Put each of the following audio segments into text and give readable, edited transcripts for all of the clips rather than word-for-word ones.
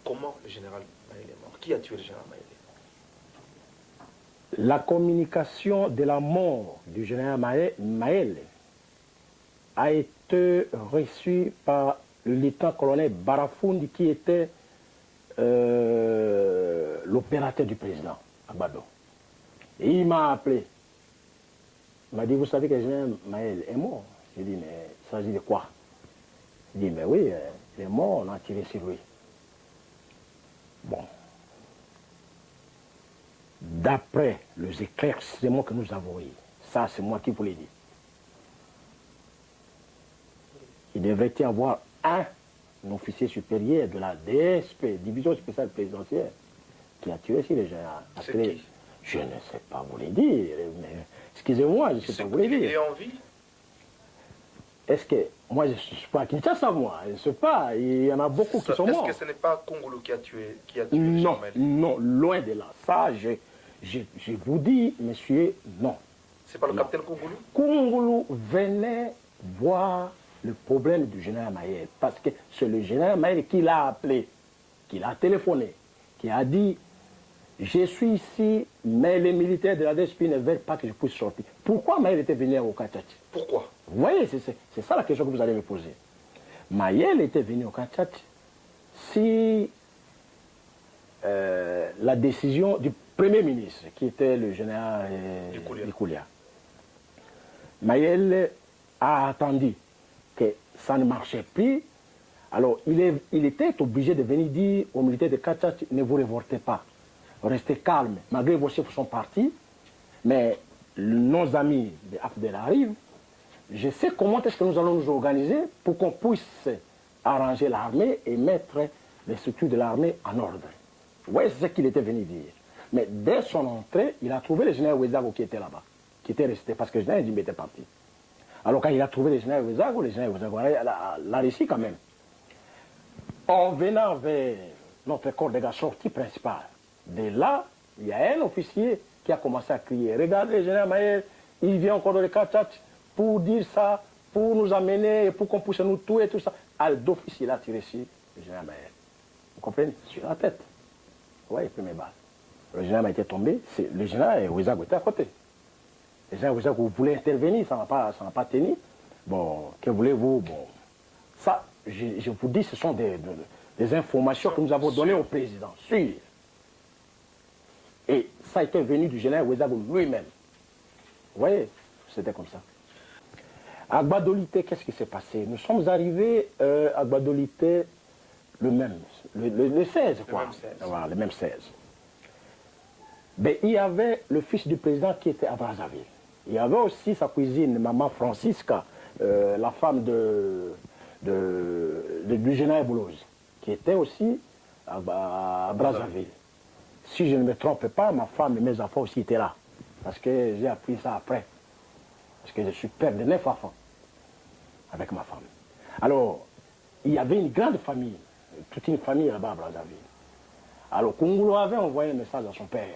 comment le général Maël est mort? Qui a tué le général Maël? La communication de la mort du général Maël a été reçue par le lieutenant-colonel Barafound qui était l'opérateur du président à Bado. Et il m'a appelé. Il m'a dit, vous savez que le général Maël est mort? J'ai dit, mais il s'agit de quoi? Il dit, mais oui, il est mort, on a tiré sur lui. Bon. D'après les éclaircissements que nous avons eu, ça c'est moi qui vous l'ai dit, il devrait y avoir un officier supérieur de la DSP, Division spéciale présidentielle, qui a tué sur les généraux. C'est qui? Je ne sais pas vous les dire, mais excusez-moi, je ne sais pas vous les dire. Il est en vie? Est-ce que, moi je ne suis pas à Kinshasa, moi, je ne sais pas, il y en a beaucoup qui sont morts. Est-ce que ce n'est pas Kongolo qui a tué non, non, loin de là. Ça, je vous dis, monsieur, non. C'est pas le capitaine Kongolo? Kongolo venait voir le problème du général Maël, parce que c'est le général Maël qui l'a appelé, qui l'a téléphoné, qui a dit, je suis ici, mais les militaires de la DSP ne veulent pas que je puisse sortir. Pourquoi Maël était venu au Kachati? Pourquoi? Vous voyez, c'est ça la question que vous allez me poser. Maël était venu au Kachati si la décision du Premier ministre, qui était le général Ikoulia. Maël a attendu que ça ne marchait plus. Alors, il était obligé de venir dire aux militaires de Kachati, ne vous révoltez pas, restez calmes, malgré vos chefs sont partis, mais nos amis de Afdel arrivent. Je sais comment est-ce que nous allons nous organiser pour qu'on puisse arranger l'armée et mettre les structures de l'armée en ordre. Vous voyez, c'est ce qu'il était venu dire. Mais dès son entrée, il a trouvé le général Ouezago qui était là-bas, qui était resté, parce que le général Djimbe était parti. Alors quand il a trouvé le général Ouezago l'a réussi quand même. En venant vers notre corps de garde sortie principale, de là, il y a un officier qui a commencé à crier, regardez le général Maël, il vient encore de Kachat pour dire ça, pour nous amener, pour qu'on puisse nous tuer, tout ça. D'office, il a tiré sur le général Maël. Vous comprenez? Sur la tête. Vous voyez, première balle. Le général était tombé, le général Ouezago était à côté. Le général Ouezago voulait intervenir, ça n'a pas tenu. Bon, que voulez-vous? Bon, ça, je vous dis, ce sont des informations que nous avons données au président, sûr. Et ça a été venu du général Ouezago lui-même. Vous voyez, c'était comme ça. À Gbadolité, qu'est-ce qui s'est passé? Nous sommes arrivés à Gbadolité le 16, quoi. Le même 16. Voilà, le même 16. Mais il y avait le fils du président qui était à Brazzaville. Il y avait aussi sa cousine, maman Francisca, la femme du général Boulogne, qui était aussi à Brazzaville. Si je ne me trompe pas, ma femme et mes enfants aussi étaient là. Parce que j'ai appris ça après. Parce que je suis père de 9 enfants avec ma femme. Alors, il y avait une grande famille, toute une famille là-bas à Brazzaville. Alors, Kongolo avait envoyé un message à son père.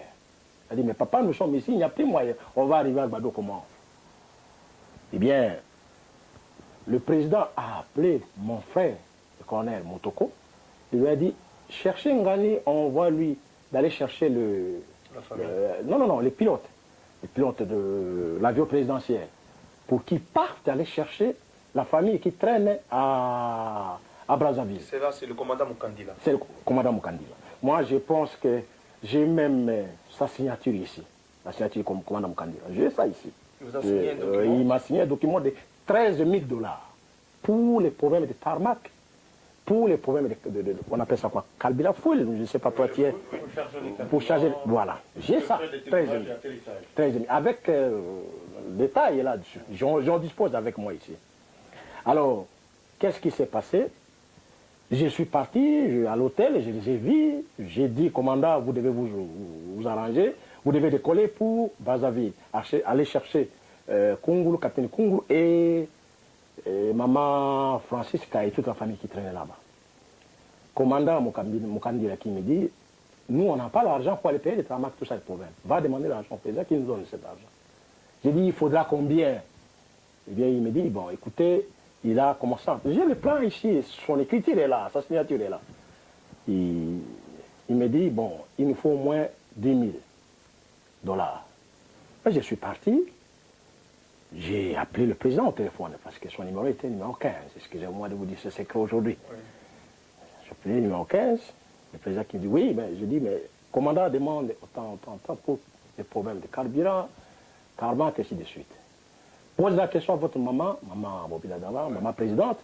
Il a dit, mais papa, nous sommes ici, il n'y a plus moyen. On va arriver à Gbado comment? Eh bien, le président a appelé mon frère, le colonel Motoko. Il lui a dit, cherchez Ngani, on va lui d'aller chercher les pilotes de l'avion présidentiel, pour qu'ils partent aller chercher la famille qui traîne à Brazzaville. C'est là, c'est le commandant Mukandila. C'est le commandant Mukandila. Moi, je pense que j'ai même sa signature ici, la signature du commandant Mukandila. J'ai ça ici. Il vous a signé un document? Il m'a signé un document de 13 000 $ pour les problèmes de tarmac, pour les problèmes on appelle ça quoi? Kalbila Foul, je ne sais pas toi tu es. Pour charger, voilà. J'ai ça, 13 000. Avec détail là-dessus. J'en dispose avec moi ici. Alors, qu'est-ce qui s'est passé? Je suis parti à l'hôtel, je les ai vus, j'ai dit, commandant, vous devez vous arranger, vous devez décoller pour Brazzaville, aller chercher Kongolo, capitaine Kongolo et maman Francisca et toute la famille qui traînait là-bas. Commandant Mukandila qui me dit, nous on n'a pas l'argent pour aller payer les tramacs, tout ça le problème. Va demander l'argent au président qui nous donne cet argent. J'ai dit, il faudra combien? Eh bien, il me dit, bon, écoutez, il a commencé à... J'ai le plan ici, son écriture est là, sa signature est là. il me dit, bon, il nous faut au moins 10 000 dollars. Je suis parti, j'ai appelé le président au téléphone, parce que son numéro était numéro 15. Excusez-moi de vous dire ce secret aujourd'hui. Oui. J'ai appelé le numéro 15, le président qui me dit, oui, mais je dis, mais le commandant demande autant pour des problèmes de carburant, ainsi de suite. Pose la question à votre maman, maman Bobila Dava, maman présidente,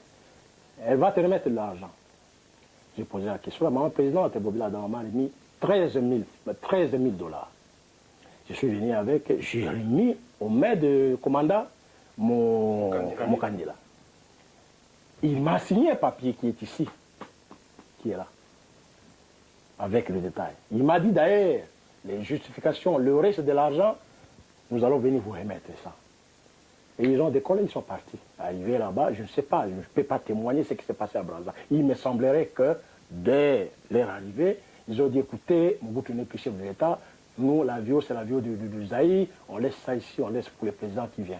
elle va te remettre de l'argent. J'ai posé la question à maman présidente, Bobila Dava m'a mis 13 000 dollars. Je suis venu avec, j'ai remis au maître de commandant mon candidat. Il m'a signé un papier qui est ici, qui est là, avec le détail. Il m'a dit d'ailleurs, les justifications, le reste de l'argent, nous allons venir vous remettre ça. Et ils ont décollé, ils sont partis. Arrivés là-bas, je ne sais pas, je ne peux pas témoigner ce qui s'est passé à Brazza. Il me semblerait que dès leur arrivée, ils ont dit, écoutez, Mobutu n'est plus chef de l'État, nous, l'avion, c'est l'avion du Zaïre, on laisse ça ici, on laisse pour le président qui vient.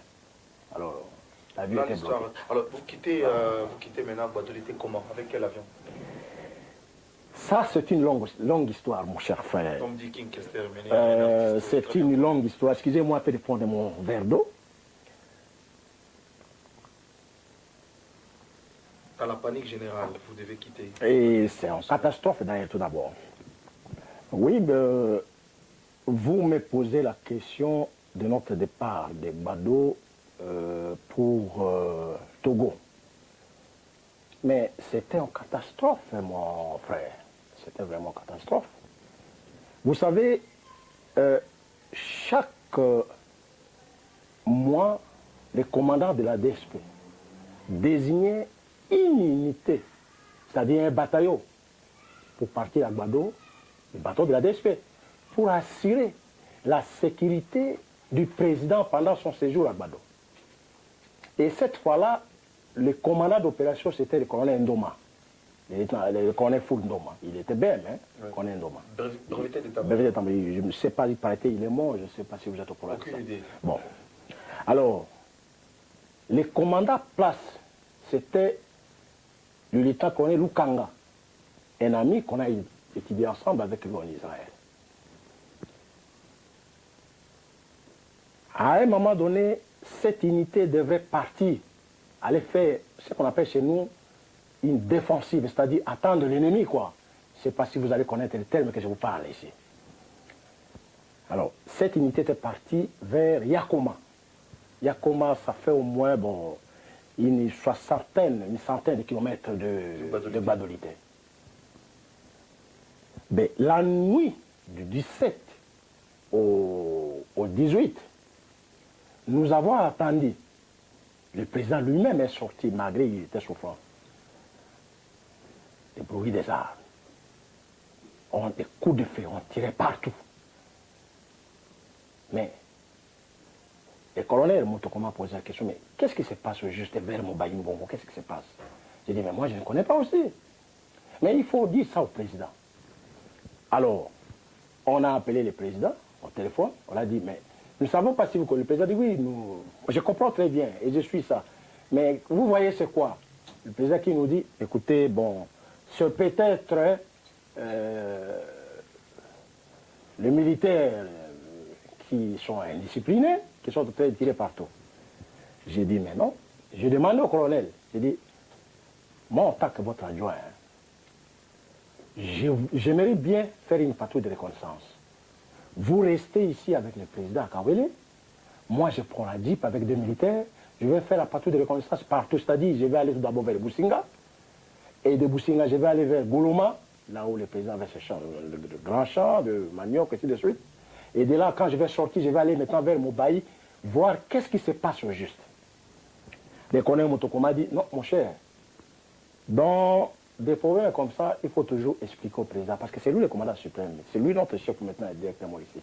Alors, l'avion était bloqué. Alors, vous quittez maintenant Guadeloupe comment? Avec quel avion? Ça, c'est une longue histoire, mon cher frère. C'est une longue histoire. Excusez-moi un peu de prendre mon verre d'eau. Dans la panique générale, vous devez quitter. Et c'est une catastrophe d'ailleurs tout d'abord. Oui, vous me posez la question de notre départ de Bado pour Togo. Mais c'était une catastrophe, mon frère. C'était vraiment une catastrophe. Vous savez, chaque mois, les commandants de la DSP désignaient une unité, c'est-à-dire un bataillon, pour partir à Bado, le bateau de la DSP, pour assurer la sécurité du président pendant son séjour à Bado. Et cette fois-là, le commandant d'opération, c'était le colonel Ndoma. Le colonel Foul Ndoma. Il était BM, hein, le colonel Ndoma. Breveté d'état. Je ne sais pas, il paraît qu'il est mort, je ne sais pas si vous êtes au courant. Aucune idée. Bon. Alors, les commandants place, c'était le lieutenant-colonel Lukanga, un ami qu'on a étudié ensemble avec lui en Israël. À un moment donné, cette unité devrait partir, aller faire ce qu'on appelle chez nous une défensive, c'est-à-dire attendre l'ennemi, quoi. Je ne sais pas si vous allez connaître le terme que je vous parle ici. Alors, cette unité était partie vers Yakoma. Yakoma, ça fait au moins, bon, une centaine de kilomètres de Badolite. Mais la nuit du 17 au 18, nous avons attendu. Le président lui-même est sorti, malgré qu'il était souffrant. Des bruits des armes. Des coups de feu, on tirait partout. Mais le colonel Motokoma posé la question, mais qu'est-ce qui se passe juste vers Mobaï Mbongo? Qu'est-ce qui se passe? J'ai dit, mais moi je ne connais pas aussi. Mais il faut dire ça au président. Alors, on a appelé le président au téléphone, on a dit, mais nous ne savons pas si vous connaissez. Le président dit, oui, je comprends très bien et je suis ça. Mais vous voyez c'est quoi? Le président qui nous dit, écoutez, bon, c'est peut-être les militaires qui sont indisciplinés, qui sont en train de tirer partout. J'ai dit, mais non. J'ai demandé au colonel, j'ai dit, moi en tant que votre adjoint, j'aimerais bien faire une patrouille de reconnaissance. Vous restez ici avec le président Kawele, moi je prends la Jeep avec des militaires, je vais faire la patrouille de reconnaissance partout, c'est-à-dire je vais aller tout d'abord vers Boussinga, et de Boussinga je vais aller vers Goloma, là où le président avait ses champs, de grands champs, de manioc, et ainsi de suite. Et de là, quand je vais sortir, je vais aller maintenant vers Mobaï, voir qu'est-ce qui se passe au juste. Le colonel Motokoma dit, non mon cher, dans des problèmes comme ça, il faut toujours expliquer au président, parce que c'est lui le commandant suprême, c'est lui notre chef maintenant directement ici.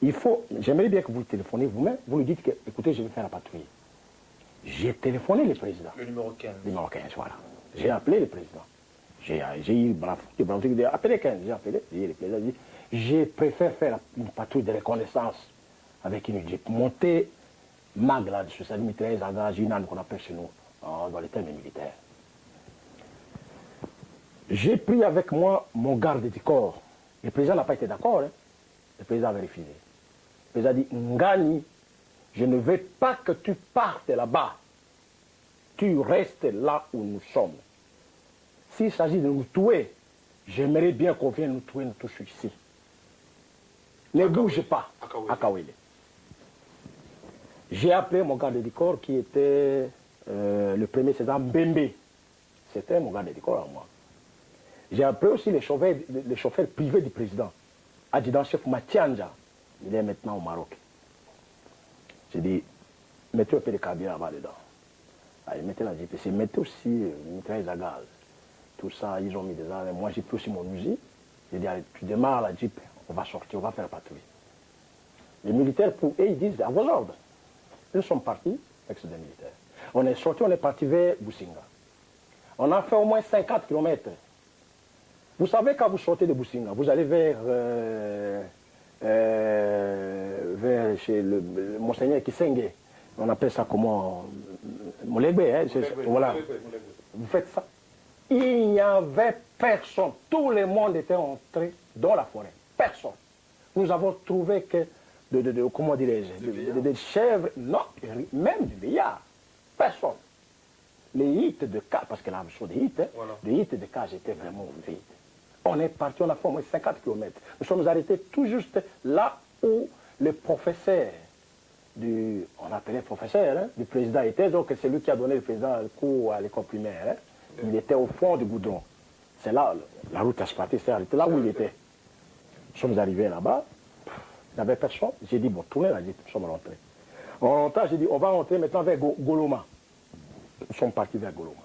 Il faut, j'aimerais bien que vous téléphonez vous-même, vous lui dites que, écoutez, je vais faire la patrouille. J'ai téléphoné le président. Le numéro 15. Le numéro 15, voilà. J'ai appelé le président. J'ai eu appelé 15, j'ai appelé, le président dit, je préfère faire une patrouille de reconnaissance avec une Jeep. Monter mag là-dessus, c'est-à-dire mitrailleuse à gaz, une arme qu'on appelle chez nous, dans les termes militaires. J'ai pris avec moi mon garde du corps, Le président n'a pas été d'accord. Hein. Le président avait refusé. Le président a dit, Ngani, je ne veux pas que tu partes là-bas. Tu restes là où nous sommes. S'il s'agit de nous tuer, j'aimerais bien qu'on vienne nous tuer, nous tous ici. Ne bouge pas à Kawele. J'ai appelé mon garde du corps qui était le premier César Mbembe. C'était mon garde du corps à moi. J'ai appelé aussi les chauffeurs privés du président. Adjudant-chef Matianja, il est maintenant au Maroc. J'ai dit, mettez un peu de carburant là-bas dedans. Allez, mettez la GPC, mettez aussi une mitrailleuse à gaz. Tout ça, ils ont mis des armes. Moi, j'ai pris aussi mon usine. J'ai dit, allez, tu démarres la Jeep, on va sortir, on va faire patrouille. Les militaires, pour eux, ils disent, à vos ordres. Nous sommes partis avec ces deux militaires. On est sorti, on est parti vers Boussinga. On a fait au moins 50 km. Vous savez, quand vous sortez de Boussinga, vous allez vers chez le Monseigneur Kisenge. On appelle ça comment Molegbe, hein, voilà. Vous faites ça. Il n'y avait personne. Tout le monde était entré dans la forêt. Personne. Nous avons trouvé que, comment dirais-je, des chèvres, non, même du vieillard. Personne. Les hits de cas, parce que là, sur des hits, hein, voilà. Les hits de cas étaient vraiment vides. On est parti, on a fait au moins 50 km. Nous sommes arrêtés tout juste là où le professeur on appelait professeur, hein, du président était, donc c'est lui qui a donné le président le cours à l'école primaire. Hein. Il était au fond du goudron. C'est là, la route asphaltée s'est arrêtée, là où il était. Nous sommes arrivés là-bas, il n'y avait personne. J'ai dit, bon, tournez là, nous sommes rentrés. En rentrant, j'ai dit, on va rentrer maintenant vers Goloma. Nous sommes partis vers Goloma.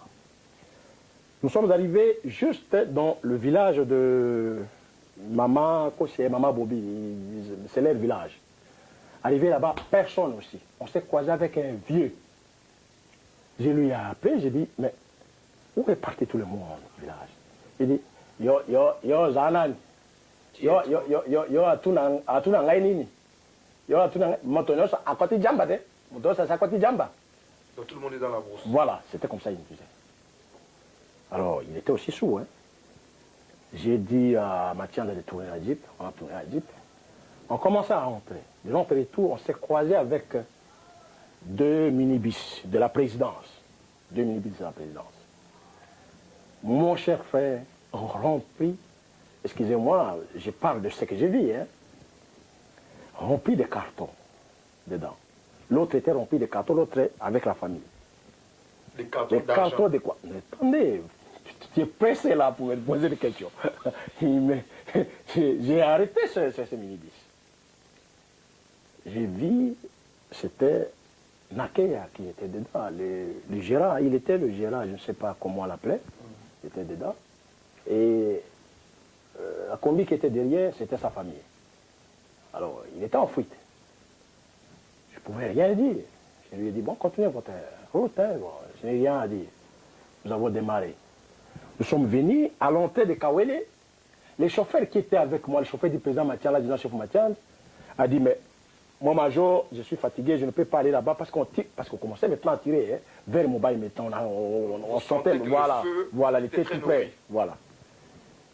Nous sommes arrivés juste dans le village de Maman Kossier, Maman Bobi, c'est leur village. Arrivé là-bas, personne aussi. On s'est croisé avec un vieux. Je lui ai appelé, j'ai dit, mais où est parti tout le monde au village? Il dit, yo Zanan, yo atuna nini, yo atuna motonos à côté jamba de, motonos à côté jamba. Donc tout le monde est dans la brousse. Voilà, c'était comme ça il me disait. Alors, il était aussi sourd. Hein. J'ai dit à Mathieu de tourner la Jeep, on a tourné la Jeep. On commençait à rentrer. De notre retour, on s'est croisé avec deux minibus de la présidence. Deux minibus de la présidence. Mon cher frère, rempli, excusez-moi, je parle de ce que j'ai vu, hein, rempli de cartons dedans. L'autre était rempli de cartons, l'autre avec la famille. Des cartons d'argent. Des cartons de quoi? Mais attendez, tu es pressé là pour me poser des questions. J'ai arrêté ce minibus. J'ai vu, c'était Nakea qui était dedans, le gérant, il était le gérant, je ne sais pas comment on l'appelait, il était dedans. Et la combi qui était derrière, c'était sa famille. Alors, il était en fuite. Je ne pouvais rien dire. Je lui ai dit, bon, continuez votre route, hein, bon, je n'ai rien à dire. Nous avons démarré. Nous sommes venus à l'entrée de Kawele. Les chauffeurs qui étaient avec moi, le chauffeur du président Mathian, l'adjudant-chef Mathian, a dit, mais moi, major, je suis fatigué, je ne peux pas aller là-bas parce qu'on commençait maintenant à tirer hein, vers Mobile maintenant. On sentait, voilà, il était tout près. Voilà.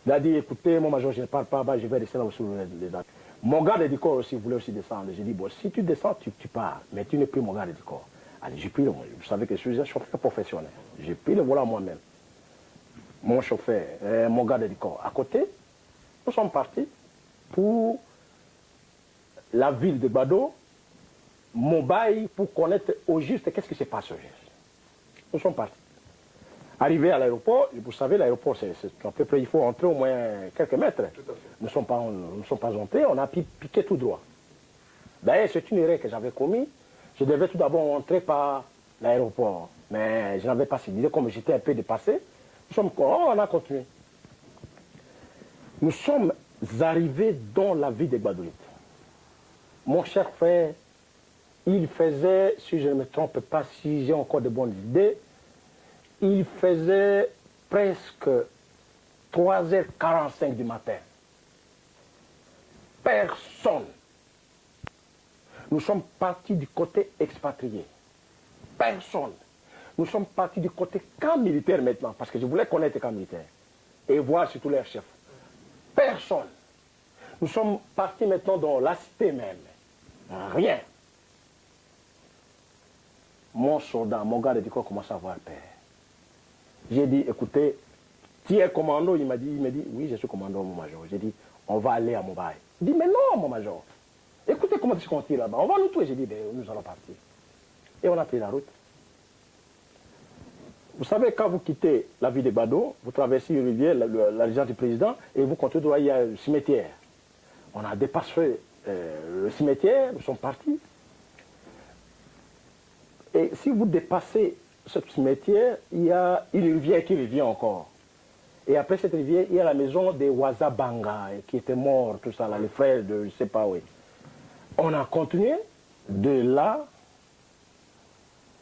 Il a dit, écoutez, mon major, je ne parle pas, bah, je vais rester là où sont les dates. Mon garde du corps aussi voulait aussi descendre. J'ai dit, bon, si tu descends, tu pars, mais tu n'es plus mon garde du corps. Allez, j'ai pris le volant. Vous savez que je suis un chauffeur professionnel. J'ai pris le volant moi-même. Mon chauffeur, mon garde du corps. À côté, nous sommes partis pour la ville de Bado, Mobile, pour connaître au juste qu'est-ce qui se passe au juste. Nous sommes partis. Arrivé à l'aéroport, vous savez, l'aéroport, c'est à peu près, il faut entrer au moins quelques mètres. Nous ne sommes pas entrés, on a piqué tout droit. D'ailleurs, c'est une erreur que j'avais commise. Je devais tout d'abord entrer par l'aéroport. Mais je n'avais pas cette idée, comme j'étais un peu dépassé. On a continué. Nous sommes arrivés dans la ville de Gbadolite. Mon cher frère, il faisait, si je ne me trompe pas, si j'ai encore de bonnes idées, il faisait presque 3h45 du matin. Personne. Nous sommes partis du côté expatrié. Personne. Nous sommes partis du côté camp militaire maintenant, parce que je voulais connaître les camps militaires et voir surtout leurs chefs. Personne. Nous sommes partis maintenant dans la cité même. Rien. Mon soldat, mon gars de Diko commence à avoir peur. J'ai dit, écoutez, tu es commando? Il m'a dit, oui, je suis commando, mon major. J'ai dit, on va aller à Mumbai. Il dit, mais non, mon major. Écoutez comment est-ce qu'on tire là-bas. On va nous tuer. J'ai dit, ben, nous allons partir. Et on a pris la route. Vous savez, quand vous quittez la ville de Bado, vous traversez une rivière, la région du président, et vous continuez droit, il y a un cimetière. On a dépassé le cimetière, nous sommes partis. Et si vous dépassez ce cimetière, il y a une rivière qui revient encore. Et après cette rivière, il y a la maison des Wazabanga, qui était mort, tout ça, là, les frères de je ne sais pas où. On a continué. De là,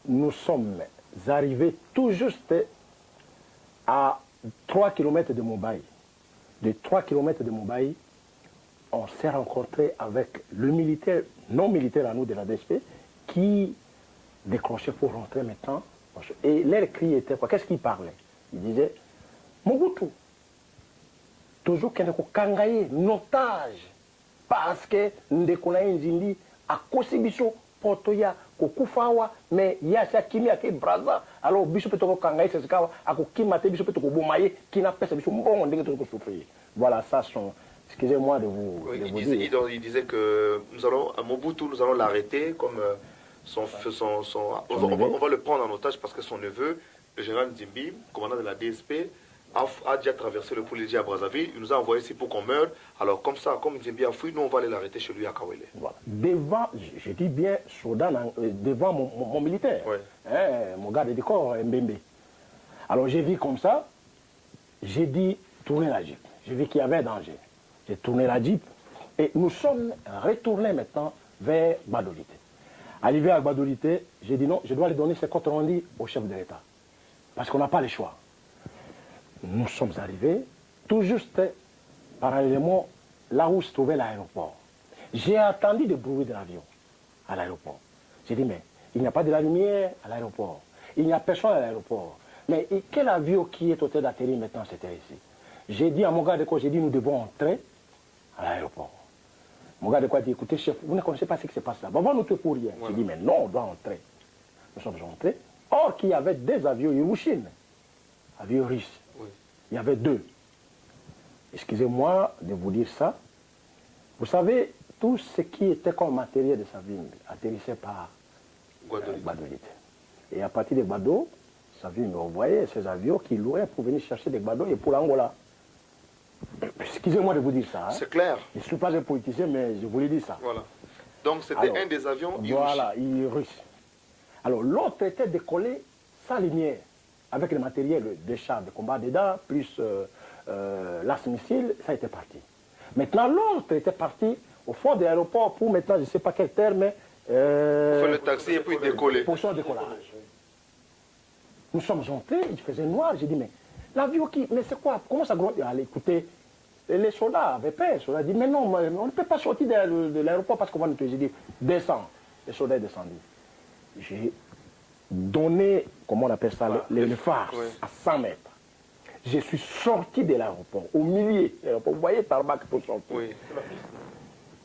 nous sommes arrivés tout juste à 3 km de Mumbai. De 3 km de Mumbai, on s'est rencontré avec le militaire, non militaire à nous de la DSP, qui décrochait pour rentrer maintenant. Et leur cri était quoi? Qu'est-ce qu'il parlait? Il disait, Mobutu, toujours qu'il y a kangaye, notage, parce que Ndekona Nzindi a Kosibiso, Potoya, Kokufawa, mais Yasha Kimi a Braza, alors Bishop Toko Kangaye, c'est ce qu'il a Kimate, Bishop Toko Bomaye, qui n'a pas Bishop Bon, souffrir. Voilà, ça sont. Excusez-moi de vous. Oui, de il disait que nous allons, à Mobutu, nous allons l'arrêter comme on va le prendre en otage parce que son neveu, le général Nzimbi, commandant de la DSP, a déjà traversé le Poulédia à Brazzaville. Il nous a envoyé ici pour qu'on meure. Alors comme ça, comme Nzimbi a fui, nous on va aller l'arrêter chez lui à Kawele. Voilà. Devant, je dis bien, devant mon militaire, ouais. Mon garde de corps, Mbembe. Alors j'ai vu comme ça, j'ai dit tournez la Jeep. J'ai vu qu'il y avait danger. J'ai tourné la Jeep et nous sommes retournés maintenant vers Badolité. Arrivé à Badolité, j'ai dit non, je dois lui donner ses comptes rendus au chef de l'État. Parce qu'on n'a pas le choix. Nous sommes arrivés tout juste parallèlement là où se trouvait l'aéroport. J'ai attendu le bruit de l'avion à l'aéroport. J'ai dit mais il n'y a pas de la lumière à l'aéroport. Il n'y a personne à l'aéroport. Mais quel avion qui est au tête d'atterrir maintenant c'était ici? J'ai dit à mon gars de quoi, j'ai dit nous devons entrer à l'aéroport. Mon gars de quoi dit écoutez chef, vous ne connaissez pas ce qui se passe là. Bon, on va nous tuer pour rien. Voilà. J'ai dit mais non, on doit entrer. Nous sommes entrés. Or qu'il y avait des avions Ilyushin, avions russes. Oui. Il y avait 2. Excusez-moi de vous dire ça. Vous savez, tout ce qui était comme matériel de Savimbi atterrissait par Badolité. Et à partir de Bado, Savimbi envoyait ces avions qui louaient pour venir chercher des Bado et pour l'Angola. Excusez-moi de vous dire ça. Hein. C'est clair. Je ne suis pas un politicien, mais je vous l'ai dit ça. Voilà. Donc c'était un des avions Voilà, russe. Alors l'autre était décollé sans lumière, avec le matériel des chars de combat dedans, plus l'as-missile, ça était parti. Maintenant l'autre était parti au fond de l'aéroport pour maintenant, je ne sais pas quel terme, mais... pour le taxi et puis décoller. Pour son décollage. Nous sommes entrés, il faisait noir, j'ai dit mais l'avion qui... Mais c'est quoi? Comment ça gronde? Allez, écoutez, les soldats avaient peur. Les soldats dit mais non, on ne peut pas sortir de l'aéroport parce qu'on va nous tuer. J'ai dit descends. Les soldats sont descendus. J'ai donné, comment on appelle ça, les phares à 100 mètres. Je suis sorti de l'aéroport, au milieu de l'aéroport. Vous voyez Tarmac pour sortir. Oui.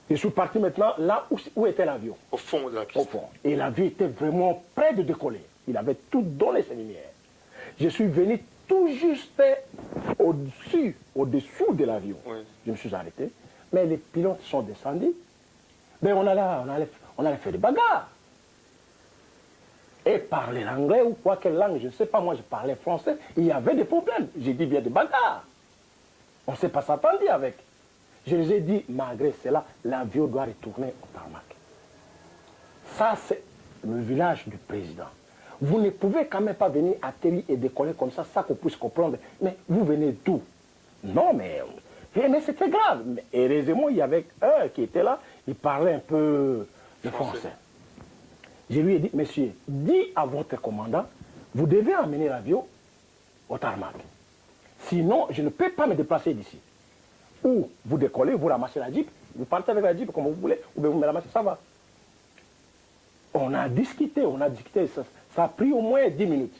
Je suis parti maintenant là où était l'avion. Au fond de la piste. Au fond. Et l'avion était vraiment prêt de décoller. Il avait tout donné ses lumières. Je suis venu tout juste au-dessous de l'avion. Oui. Je me suis arrêté. Mais les pilotes sont descendus. Mais on allait faire des bagarres. Et parler l'anglais ou quoi, quelle langue, je ne sais pas, moi je parlais français, il y avait des problèmes. J'ai dit bien des bagarres. On ne s'est pas s'attendre avec. Je les ai dit, malgré cela, l'avion doit retourner au tarmac. Ça, c'est le village du président. Vous ne pouvez quand même pas venir atterrir et décoller comme ça qu'on puisse comprendre. Mais vous venez d'où? Non, mais c'était grave. Mais heureusement, il y avait un qui était là, il parlait un peu le français. Je lui ai dit, monsieur, dis à votre commandant, vous devez amener l'avion au tarmac. Sinon, je ne peux pas me déplacer d'ici. Ou vous décollez, vous ramassez la Jeep, vous partez avec la Jeep comme vous voulez, ou bien vous me ramassez, ça va. On a discuté, ça a pris au moins 10 minutes.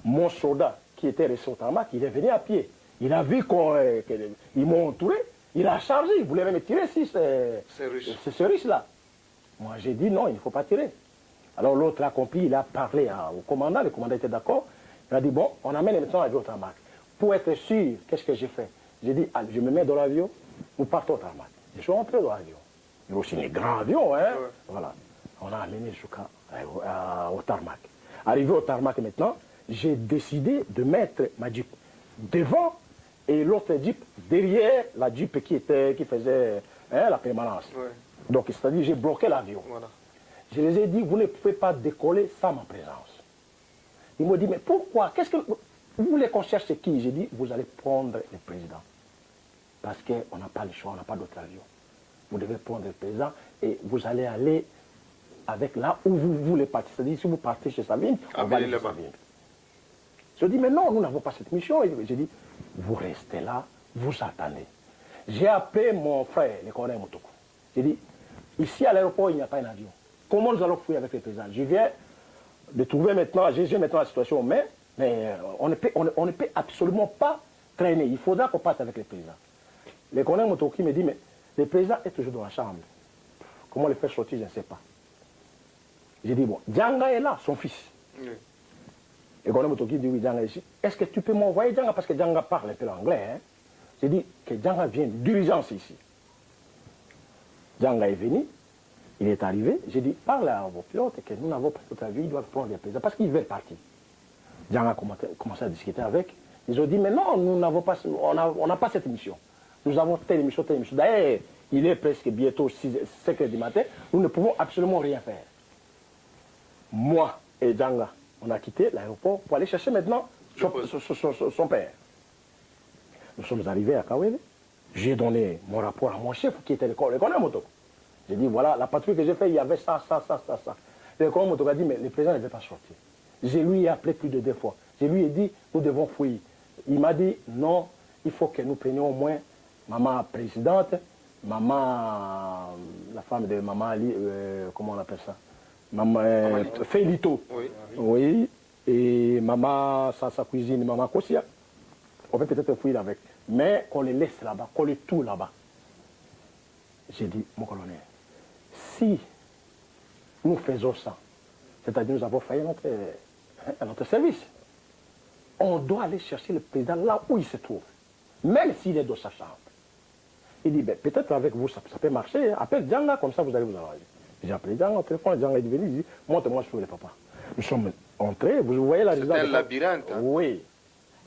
Mon soldat qui était resté au tarmac, il est venu à pied. Il a vu qu'ils m'ont entouré, Il a chargé, il voulait même tirer si c'est ce russe-là. Moi, j'ai dit non, il ne faut pas tirer. Alors l'autre a compris, il a parlé au commandant, le commandant était d'accord. Il a dit, bon, on amène maintenant l'avion au tarmac. Pour être sûr, qu'est-ce que j'ai fait? J'ai dit, allez, je me mets dans l'avion, nous partons au tarmac. Je suis rentré dans l'avion. Il y a aussi un grand avion, hein. Ouais. Voilà. On a amené au tarmac. Arrivé au tarmac maintenant, j'ai décidé de mettre ma Jeep devant et l'autre Jeep derrière la Jeep qui faisait la permanence. Ouais. Donc, c'est-à-dire j'ai bloqué l'avion. Voilà. Je les ai dit, vous ne pouvez pas décoller sans ma présence. Ils m'ont dit, mais pourquoi? Qu'est-ce que vous voulez qu'on cherche qui? J'ai dit, vous allez prendre le président. Parce qu'on n'a pas le choix, on n'a pas d'autre avion. Vous devez prendre le président et vous allez aller avec là où vous voulez partir. C'est-à-dire, si vous partez chez Savine, on va aller chez Savine. Je dis, mais non, nous n'avons pas cette mission. J'ai dit, vous restez là, vous attendez. J'ai appelé mon frère, le colonel Motoko. J'ai dit, ici à l'aéroport, il n'y a pas un avion. Comment nous allons fuir avec le président? Je viens de trouver maintenant, j'ai maintenant la situation en main, mais on ne peut absolument pas traîner. Il faudra qu'on parte avec le président. Le colonel Motoki me dit, mais le président est toujours dans la chambre. Comment le faire sortir, je ne sais pas. J'ai dit, bon, Djanga est là, son fils. Oui. Le colonel Motoki dit, oui, Djanga est ici. Est-ce que tu peux m'envoyer Djanga? Parce que Djanga parle un peu l'anglais. Hein? J'ai dit que Djanga vient d'urgence ici. Djanga est venu. Il est arrivé, j'ai dit, parle à vos pilotes que nous n'avons pas toute la vie, ils doivent prendre des présidents parce qu'ils veulent partir. Djanga a commencé à discuter avec. Ils ont dit, mais non, nous n'avons pas, on n'a pas cette mission. Nous avons telle mission, telle mission. D'ailleurs, il est presque bientôt 5 heures du matin, nous ne pouvons absolument rien faire. Moi et Djanga, on a quitté l'aéroport pour aller chercher maintenant son père. Nous sommes arrivés à Kawele. J'ai donné mon rapport à mon chef qui était le colonel Motoko. J'ai dit, voilà, la patrouille que j'ai faite, il y avait ça. Le colonel Motoko a dit, mais le président ne veut pas sortir. Je lui ai appelé plus de 2 fois. Je lui ai dit, nous devons fuir. Il m'a dit, non, il faut que nous prenions au moins maman présidente, maman, la femme de maman Ali, comment on appelle ça? Maman Félito. Oui. Oui. Et maman, sa cuisine, maman Kosia. On peut peut-être fuir avec. Mais qu'on les laisse là-bas, qu'on les tue là-bas. J'ai dit, mon colonel, si nous faisons ça, c'est-à-dire nous avons failli à notre service, on doit aller chercher le président là où il se trouve, même s'il est dans sa chambre. Il dit, ben, peut-être avec vous, ça peut marcher, appelle Djanga, comme ça vous allez vous arranger. J'ai appelé Djanga au téléphone, Djanga est venu, il dit, montre-moi sur le papa. Nous sommes entrés, vous voyez la résidence. C'était un labyrinthe. Hein? Oui.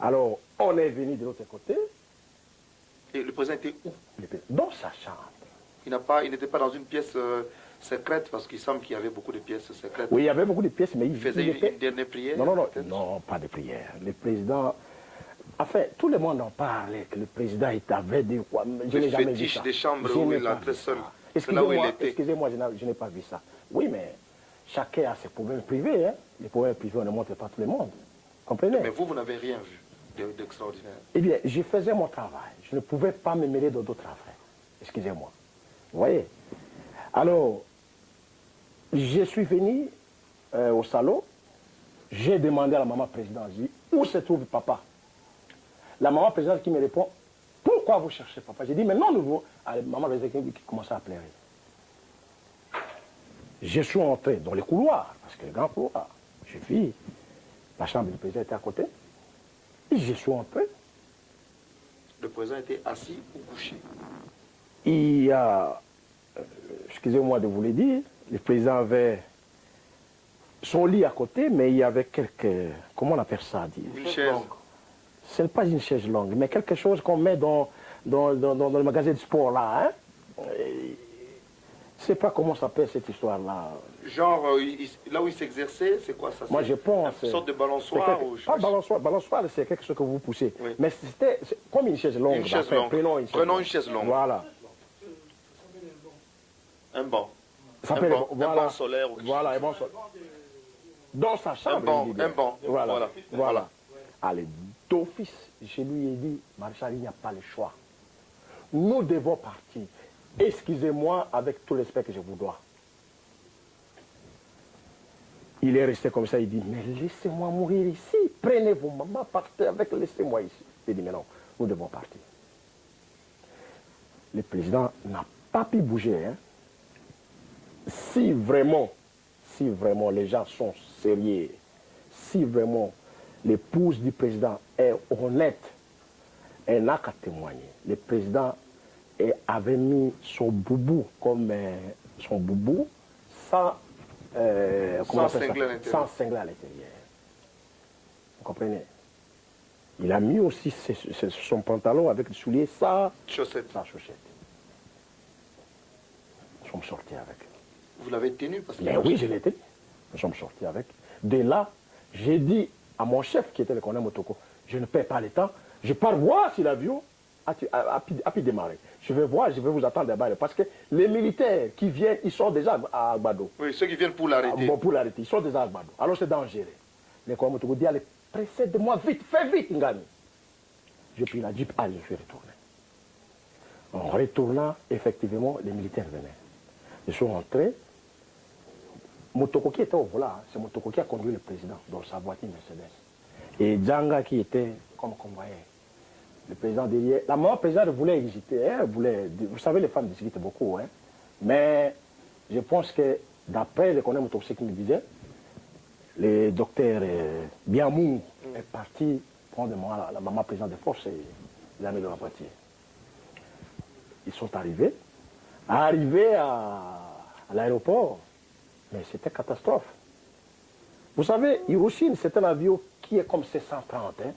Alors, on est venu de l'autre côté. Et le président était où? Dans sa chambre. Il n'était pas dans une pièce secrète, parce qu'il semble qu'il y avait beaucoup de pièces secrètes. Oui, il y avait beaucoup de pièces, mais il faisait une dernière prière. Non, pas de prière. Le président, enfin, tout le monde en parlait, que le président avait des quoi. Je n'ai jamais vu ça. Des chambres où il entrait seul. C'est là où il était. Excusez-moi, je n'ai pas vu ça. Oui, mais chacun a ses problèmes privés. Hein. Les problèmes privés, on ne montre pas tout le monde. Comprenez? Mais vous n'avez rien vu d'extraordinaire. Eh bien, je faisais mon travail. Je ne pouvais pas me mêler dans d'autres affaires. Excusez-moi. Vous voyez? Alors, je suis venu au salon. J'ai demandé à la maman présidente, j'ai dit, où se trouve papa? La maman présidente qui me répond, pourquoi vous cherchez papa? J'ai dit, mais non, nous. La maman présidente qui commençait à pleurer. Je suis entré dans les couloirs, parce que le grand couloir, j'ai vu, la chambre du président était à côté. Et je suis entré. Le président était assis ou couché? Il y a, excusez-moi de vous le dire, le président avait son lit à côté, mais il y avait quelques, comment on appelle ça? Une chaise. Ce n'est pas une chaise longue, mais quelque chose qu'on met dans le magasin de sport là. Hein? Je ne sais pas comment s'appelle cette histoire-là. Genre, là où il s'exerçait, c'est quoi ça? Moi, je pense... Une sorte de balançoire Pas balançoire. Balançoire, c'est quelque chose que vous poussez. Oui. Mais c'était comme une chaise longue. Une chaise longue. Prenons une chaise longue. Voilà. Un banc. Un banc solaire. Voilà, un banc solaire. Dans sa chambre. Un banc. Voilà. Allez, d'office, je lui ai dit, Maréchal, il n'y a pas le choix. Nous devons partir. Excusez-moi avec tout le respect que je vous dois. Il est resté comme ça, il dit, mais laissez-moi mourir ici. Prenez vos mamans, partez avec, laissez-moi ici. Il dit, mais non, nous devons partir. le président n'a pas pu bouger. Hein. Si vraiment les gens sont sérieux, si vraiment l'épouse du président est honnête, elle n'a qu'à témoigner. Le président avait mis son boubou comme son boubou sans cinglé à l'intérieur. Vous comprenez? Il a mis aussi son pantalon avec le soulier, sa chaussette. Nous sommes sortis avec. Vous l'avez tenu parce que... Mais oui, je l'ai tenu. Nous sommes sortis avec. De là, j'ai dit à mon chef qui était le colonel Motoko, je ne perds pas le temps, je pars voir si l'avion a pu démarrer. Je vais voir, je vais vous attendre là-bas. Parce que les militaires qui viennent, ils sont déjà à Agbado. Oui, ceux qui viennent pour l'arrêter. Bon, pour l'arrêter, ils sont déjà à Agbado. Alors c'est dangereux. Le colonel Motoko dit, allez, précède-moi vite, fais vite, Ngani. J'ai pris la jeep, allez, je vais retourner. En retournant, effectivement, les militaires venaient. Ils sont rentrés. Motoko qui était au volant, c'est Motoko qui a conduit le président dans sa voiture Mercedes. Et Djanga qui était comme convoyé. Le président derrière. La maman présidente voulait hésiter. Hein, vous savez, les femmes discutent beaucoup. Hein, mais je pense que d'après le colonel Motoko qui me disait, le docteur Biamou est parti prendre la maman présidente des forces et les amis de la voiture. Ils sont arrivés. Arrivés à l'aéroport, mais c'était catastrophe. Vous savez, Hiroshima, c'est un avion qui est comme C-130. Hein.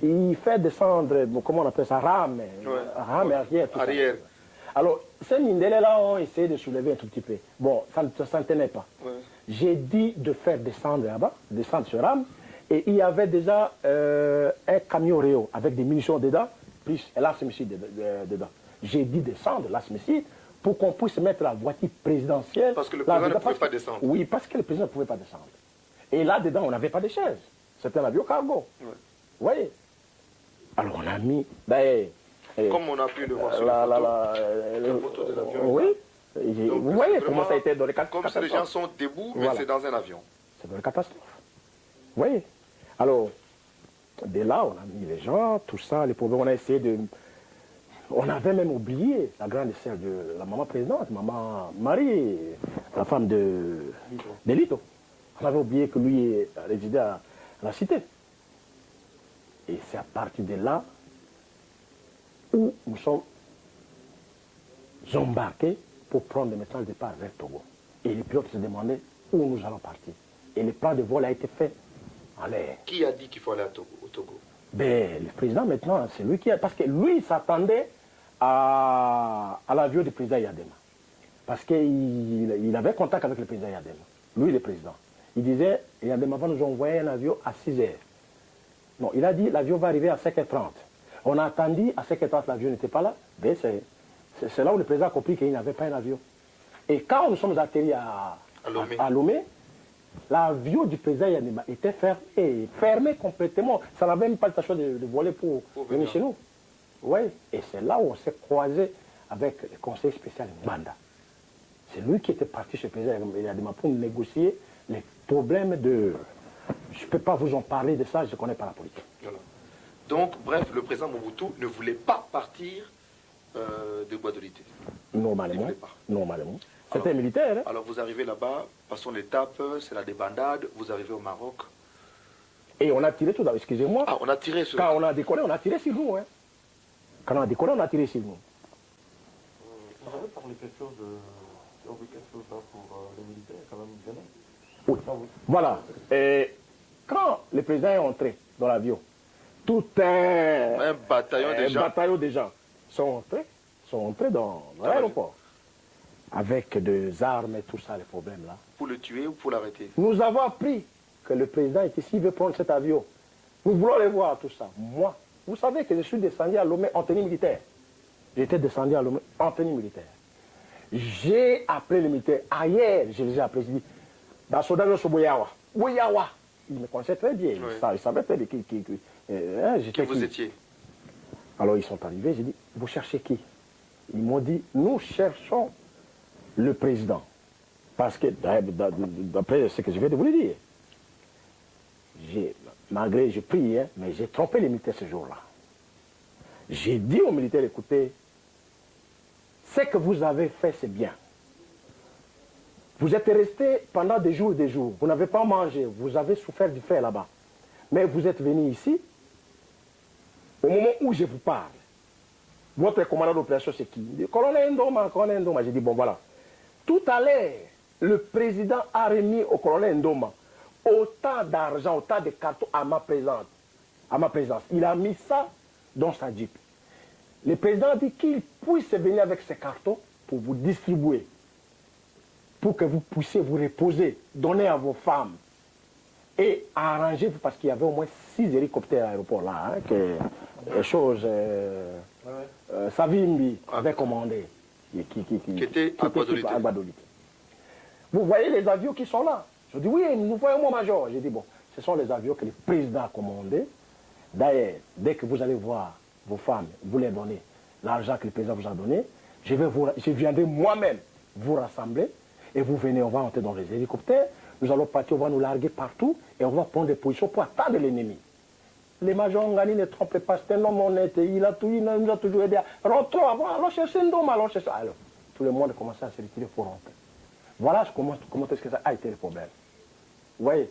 Il fait descendre, comment on appelle ça, rame et arrière. Tout arrière. Ça. Alors, ces Mindélé-là ont essayé de soulever un tout petit peu. Bon, ça ne tenait pas. Ouais. J'ai dit de faire descendre là-bas, descendre ce rame, et il y avait déjà un camion Réo avec des munitions dedans, plus l'asmicide dedans. J'ai dit descendre l'asmicide pour qu'on puisse mettre la voiture présidentielle. Parce que le président ne pouvait pas descendre. Oui, parce que le président ne pouvait pas descendre. Et là-dedans, on n'avait pas de chaise. C'était un avion cargo. Ouais. Vous voyez? Alors on a mis... comme on a pu le voir sur la photo de l'avion. Oui. Donc, vous voyez comment ça a été dans les catastrophes. Comme si les gens sont debout, mais voilà. C'est dans un avion. C'est dans les catastrophes. Vous voyez? Alors, dès là, on a mis les gens, tout ça, les problèmes, on a essayé de... On avait même oublié la grande sœur de la maman présidente, maman Marie, la femme de Lito. On avait oublié que lui résidait à la cité. Et c'est à partir de là où nous sommes embarqués pour prendre maintenant le départ vers Togo. Et les pilotes se demandaient où nous allons partir. Et le plan de vol a été fait en l'air. Qui a dit qu'il faut aller au Togo? Ben, le président maintenant, c'est lui qui a... Parce que lui, il s'attendait à l'avion du président Yadema. Parce qu'il avait contact avec le président Yadema. Lui, le président. Il disait, Yadema va nous envoyer un avion à 6 heures. Non, il a dit, l'avion va arriver à 5h30. On a attendu, à 5h30, l'avion n'était pas là. Ben, c'est là où le président a compris qu'il n'y avait pas un avion. Et quand nous sommes atterris à Lomé, l'avion du président Yadema était fermé complètement. Ça n'avait même pas le choix de voler pour venir chez nous. Oui, et c'est là où on s'est croisé avec le conseiller spécial Mbanda. C'est lui qui était parti chez le président Yadema pour négocier les problèmes de... Je ne peux pas vous en parler de ça, je ne connais pas la politique. Voilà. Donc, bref, le président Mobutu ne voulait pas partir de Guadeloupe. Normalement. C'était un militaire. Hein? Alors, vous arrivez là-bas, passons l'étape, c'est la débandade, vous arrivez au Maroc. Et on a tiré tout d'abord, excusez-moi. Ah, on a tiré sur... Quand on a décollé, on a tiré sur nous. Hein. Quand on a décollé, on a tiré sur nous. Vous avez parlé quelque chose là, pour les militaires, quand même, bien. Oui. Voilà. Et quand le président est entré dans l'avion, tout un bataillon de gens sont entrés dans l'aéroport. Avec des armes et tout ça, les problèmes là. Pour le tuer ou pour l'arrêter? Nous avons appris que le président est ici, il veut prendre cet avion. Nous voulons les voir, tout ça. Moi, vous savez que je suis descendu à Lomé en tenue militaire. J'étais descendu à Lomé en tenue militaire. J'ai appelé les militaires. Ailleurs, je les ai appelés. J'ai dit, dans Soudano Soboyawa. Boyawa. Il me connaissait très bien. Oui. Il savait très bien qui vous étiez. Alors ils sont arrivés, j'ai dit, vous cherchez qui? Ils m'ont dit, nous cherchons le président. Parce que, d'après ce que je viens de vous le dire, malgré, je prie, hein, mais j'ai trompé les militaires ce jour-là. J'ai dit aux militaires, écoutez, Ce que vous avez fait, c'est bien. Vous êtes resté pendant des jours et des jours. Vous n'avez pas mangé. Vous avez souffert du fait là-bas. Mais vous êtes venu ici. Au moment où je vous parle, votre commandant d'opération, c'est qui? Il dit, colonel Ndoma, colonel Ndoma. J'ai dit, bon, voilà. Tout à l'heure, le président a remis au colonel Ndoma autant d'argent, autant de cartons à ma présence. Il a mis ça dans sa jeep. Le président a dit qu'il puisse venir avec ces cartons pour vous distribuer, pour que vous puissiez vous reposer, donner à vos femmes et arranger, parce qu'il y avait au moins 6 hélicoptères à l'aéroport là, hein, que les choses, Savimbi avait commandé, qui était à Guadeloupe. Vous voyez les avions qui sont là? Je dis oui, nous voyons mon major. J'ai dit bon, ce sont les avions que le président a commandés. D'ailleurs, dès que vous allez voir vos femmes, vous les donnez l'argent que le président vous a donné, je viendrai moi-même vous rassembler et vous venez, on va entrer dans les hélicoptères, nous allons partir, on va nous larguer partout et on va prendre des positions pour attendre l'ennemi. Les majors Ngani ne trompez pas, c'est un homme honnête, il nous a toujours aidé. Rentrons avant, allons chercher un homme, allons chercher. Alors, tout le monde commençait à se retirer pour rentrer. Voilà comment est-ce que ça a été le problème. Vous voyez,